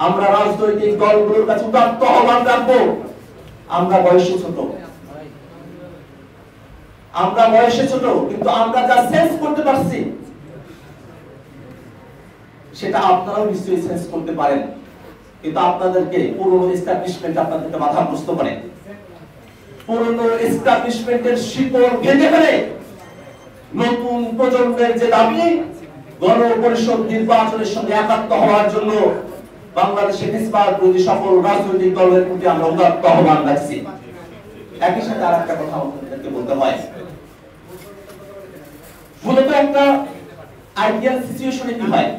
আমরা রাজনৈতিক দলগুলোর কাছে উদাত্ত আহ্বান রাখবো, আমরা বয়সে ছোট, কিন্তু আমরা যা সেন্স করতে পারছি সেটা আপনারাও নিশ্চয়ই সেন্স করতে পারেন। কিন্তু আপনাদেরকে পুরনো এস্টাবলিশমেন্ট আপনাদেরকে বাধাগ্রস্ত করে, পুরনো এস্টাবলিশমেন্টের শিকড় ভেঙে ফেলে নতুন প্রজন্মের যে দাবি গণপরিষদ নির্বাচনের সঙ্গে একাত্ম হওয়ার জন্য বাংলাদেশের হিজবুত বিরোধী সকল রাজনৈতিক দলের প্রতি আমরা উদাত্ত আহ্বান রাখছি। একই সাথে আর একটা কথা আপনাদেরকে বলতে হয়, মূলত একটা আইডিয়াল সিচুয়েশনে কি হয়,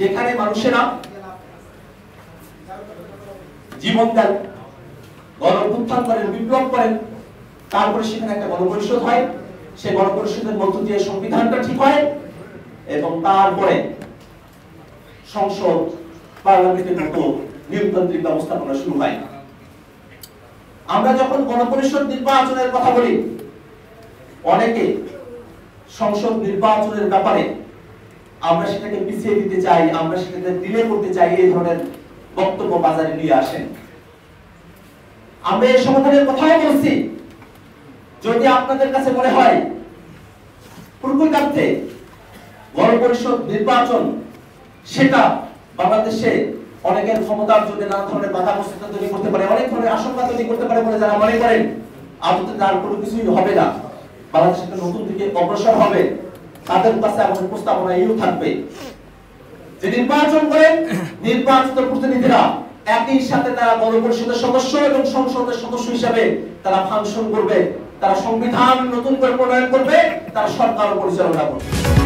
যেখানে মানুষেরা জীবন দেন, গণঅভ্যুত্থান করেন, বিপ্লব করেন, তারপরে সেখানে একটা গণপরিষদ হয়, সেই গণপরিষদের মধ্য দিয়ে সংবিধানটা ঠিক হয় এবং তারপরে সংসদ পার্লামেন্টের মতো নিয়মতান্ত্রিক ব্যবস্থাপনা শুরু হয়। আমরা যখন গণপরিষদ নির্বাচনের কথা বলি, অনেকে সংসদ নির্বাচনের ব্যাপারে আমরা সেটাকে পিছিয়ে দিতে চাই, আমরা সেটাকে ডিলে করতে চাই, এই ধরনের বক্তব্য বাজারে নিয়ে আসেন। আমরা এই সমাধানের কথাও বলছি, যদি আপনাদের কাছে মনে হয় প্রকৃতার্থে গণপরিষদ নির্বাচন সেটা বাংলাদেশে অনেকের ক্ষমতার জন্য নানা ধরনের বাধাগ্রস্ততা তৈরি করতে পারে, অনেক ধরনের আশঙ্কা তৈরি করতে পারে বলে যারা মনে করেন, আদতে তার কোনো কিছুই হবে না, বাংলাদেশ একটা নতুন দিকে অগ্রসর হবে, তাদের কাছে আমাদের প্রস্তাবনা এও থাকবে যে নির্বাচন করেন নির্বাচিত প্রতিনিধিরা একই সাথে তারা গণপরিষদের সদস্য এবং সংসদের সদস্য হিসেবে তারা ফাংশন করবে, তারা সংবিধান নতুন করে প্রণয়ন করবে, তারা সরকার পরিচালনা করবে।